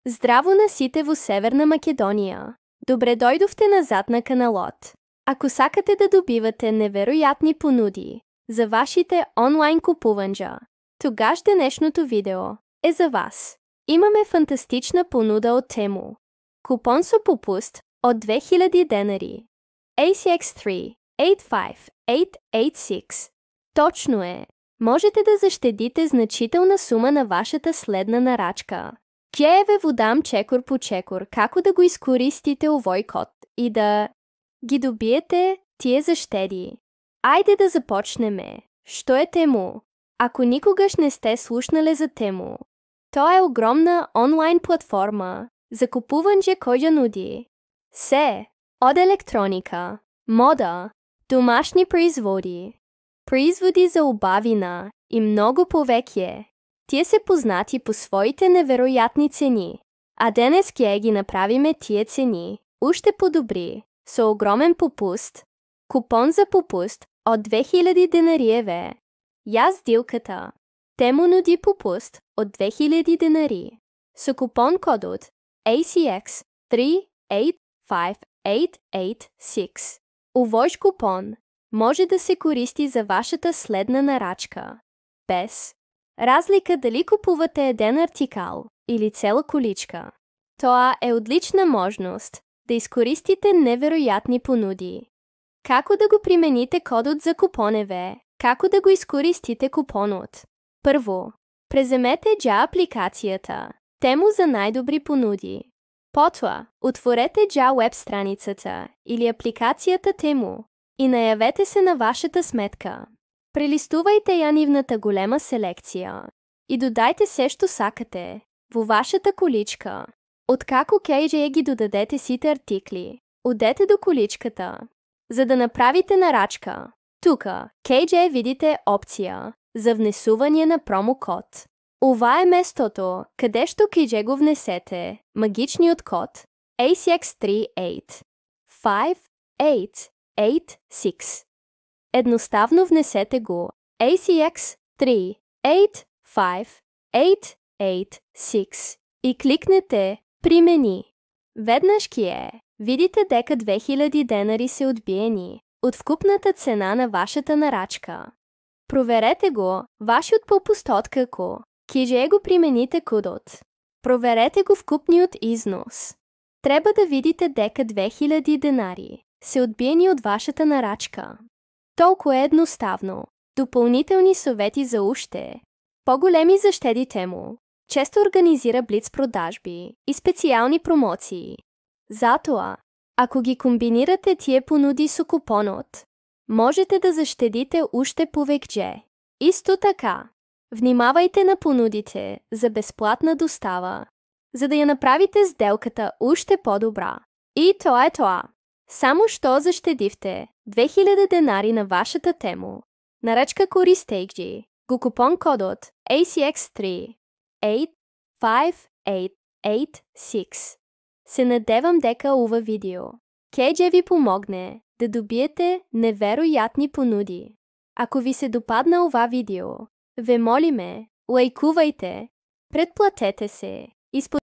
Здраво насите во Северна Македонија. Добре дојдовте назад на каналот. Ако сакате да добивате неверојатни понуди за вашите онлайн купуванџа, тогаш денешното видео е за вас. Имаме фантастична понуда од Тему. Купон со попуст од 2000 денари. ACX3 85886. Точно е. Можете да заштедите значителна сума на вашата следна нарачка. Ќе ве водам чекор по чекор како да го искористите овој код и да ги добиете тие заштеди. Ајде да започнеме. Што е Тему? Ако никогаш не сте слушнале за Тему, тоа е огромна онлайн платформа за купуванџе која нуди се од електроника, мода, домашни производи, производи за убавина и многу повеќе. Тие се познати по своите неверојатни цени, а денес ќе ги направиме тие цени уште подобри со огромен попуст. Купон за попуст од 2000 денариеве. Јас дилката. Тему нуди попуст од 2000 денари. Со купон кодот ACX 385886. Овој купон може да се користи за вашата следна нарачка. Без разлика дали купувате еден артикал или цела количка. Тоа е одлична можност да искористите неверојатни понуди. Како да го примените кодот за купоневе? Како да го искористите купонот? Прво, преземете џа апликацијата Тему за најдобри понуди. Потоа, отворете џа веб страницата или апликацијата Тему и најавете се на вашата сметка. Прелистувајте ја нивната голема селекција и додајте се што сакате во вашата количка. Откако ќе ги додадете сите артикли, одете до количката. За да направите нарачка, тука ќе видите опција за внесување на промокод. Ова е местото каде што ќе го внесете магичниот код ACX3858886. Едноставно внесете го ACX3858886 и кликнете Примени. Веднаш ќе видите дека 2000 денари се одбиени од вкупната цена на вашата нарачка. Проверете го вашиот попуст откако ќе го примените кодот. Проверете го вкупниот износ. Треба да видите дека 2000 денари се одбиени од вашата нарачка. Толку е едноставно. Дополнителни совети за уште поголеми заштеди Тему. Често организира блиц продажби и специјални промоции. Затоа, ако ги комбинирате тие понуди со купонот, можете да заштедите уште повеќе. Исто така, внимавајте на понудите за бесплатна достава, за да ја направите сделката уште подобра. И тоа е тоа. Само што заштедивте 2000 денари на вашата Тему. Нарачка користејќи го купон кодот ACX3 85886. Се надевам дека ова видео ќе ви помогне да добиете неверојатни понуди. Ако ви се допадна ова видео, ве молиме, лајкувајте, претплатете се и